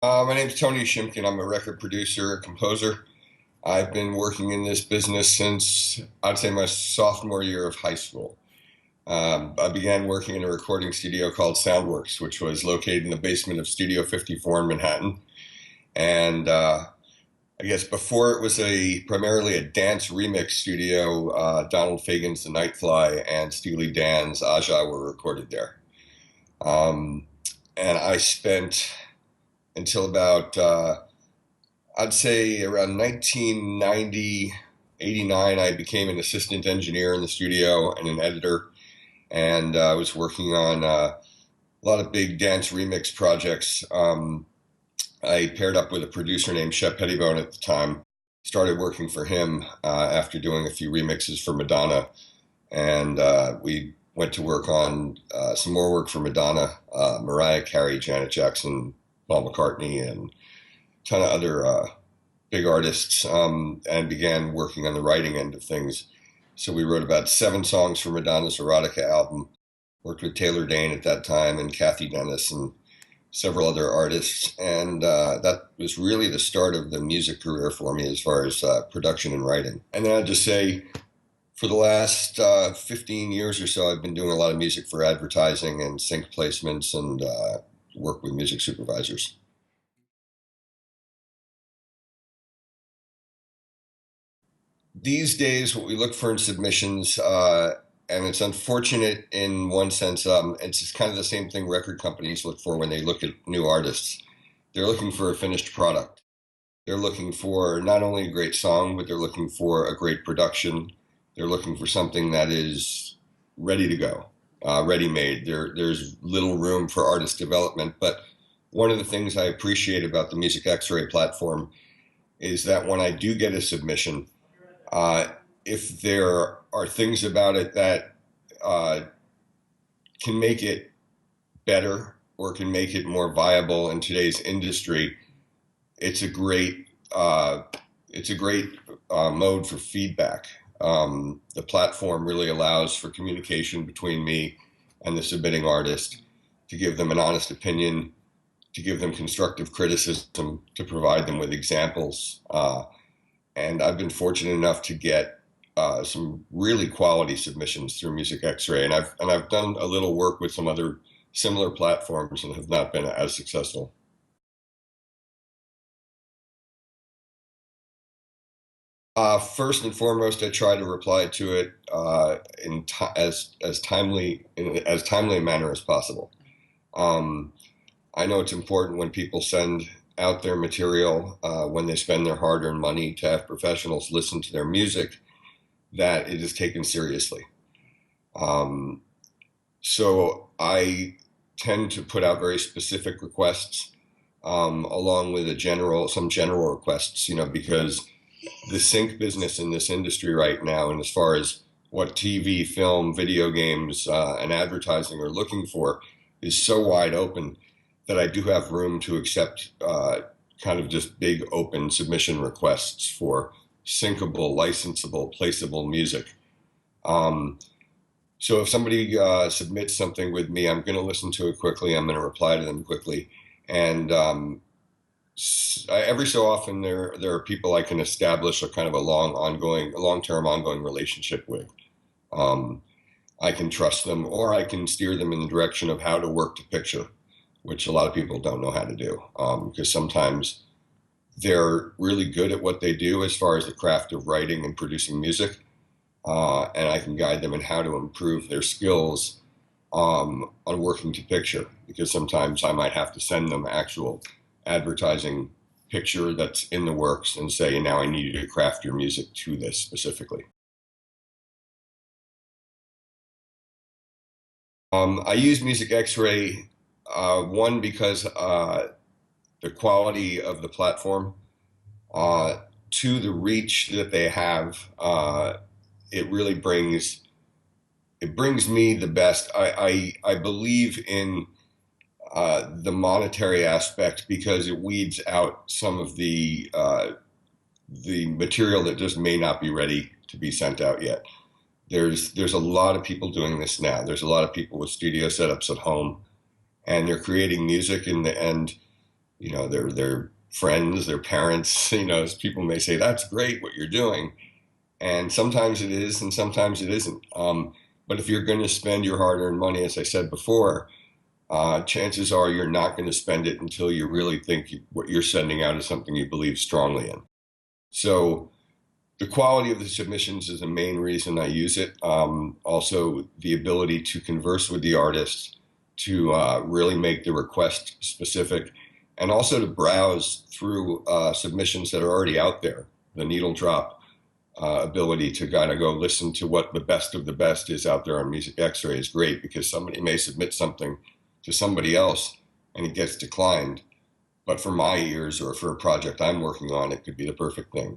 My name's Tony Shimkin. I'm a record producer, a composer. I've been working in this business since I'd say my sophomore year of high school. I began working in a recording studio called Soundworks, which was located in the basement of Studio 54 in Manhattan. And I guess before it was a primarily a dance remix studio, Donald Fagen's The Nightfly and Steely Dan's Aja were recorded there. And I spent until about I'd say around 1990, 89, I became an assistant engineer in the studio and an editor. And I was working on a lot of big dance remix projects. I paired up with a producer named Shep Pettibone at the time, started working for him after doing a few remixes for Madonna. And we went to work on some more work for Madonna, Mariah Carey, Janet Jackson, Paul McCartney, and a ton of other big artists, and began working on the writing end of things. So we wrote about 7 songs for Madonna's Erotica album. Worked with Taylor Dane at that time and Kathy Dennis and several other artists. And that was really the start of the music career for me as far as production and writing. And then I'd just say for the last 15 years or so, I've been doing a lot of music for advertising and sync placements and work with music supervisors. These days, what we look for in submissions, and it's unfortunate in one sense, it's just kind of the same thing record companies look for when they look at new artists. They're looking for a finished product. They're looking for not only a great song, but they're looking for a great production. They're looking for something that is ready to go, ready made. There's little room for artist development. But one of the things I appreciate about the Music Xray platform is that when I do get a submission, uh, if there are things about it that uh, can make it better or can make it more viable in today's industry, it's a great uh, it's a great mode for feedback. The platform really allows for communication between me and the submitting artist to give them an honest opinion, to give them constructive criticism, to provide them with examples. And I've been fortunate enough to get some really quality submissions through Music X-Ray, and I've done a little work with some other similar platforms and have not been as successful. First and foremost, I try to reply to it as timely in as timely a manner as possible. Um, I know it's important when people send out their material, when they spend their hard-earned money to have professionals listen to their music, that it is taken seriously. Um, so I tend to put out very specific requests, along with some general requests, because the sync business in this industry right now, and as far as what TV, film, video games, and advertising are looking for, is so wide open that I do have room to accept kind of just big open submission requests for syncable, licensable, placeable music. Um, so if somebody submits something with me, I'm going to listen to it quickly. I'm going to reply to them quickly, and every so often there are people I can establish a kind of a long term ongoing relationship with. Um, I can trust them, or I can steer them in the direction of how to work to picture, which a lot of people don't know how to do. Because sometimes they're really good at what they do as far as the craft of writing and producing music, and I can guide them in how to improve their skills on working to picture. Because sometimes I might have to send them actual advertising picture that's in the works and say, now I need you to craft your music to this specifically. I use Music X-Ray, one because the quality of the platform, to the reach that they have, it really brings me the best. I believe in the monetary aspect because it weeds out some of the material that just may not be ready to be sent out yet. There's a lot of people doing this now. There's a lot of people with studio setups at home, and they're creating music, and their friends, their parents. As people may say, "That's great what you're doing," and sometimes it is, and sometimes it isn't. But if you're going to spend your hard-earned money, as I said before, chances are you're not going to spend it until you really think what you're sending out is something you believe strongly in. So the quality of the submissions is the main reason I use it. Also, the ability to converse with the artists, to really make the request specific, and also to browse through submissions that are already out there. The needle drop ability to kind of go listen to what the best of the best is out there on Music Xray is great, because somebody may submit something to somebody else and it gets declined. But for my ears or for a project I'm working on, it could be the perfect thing.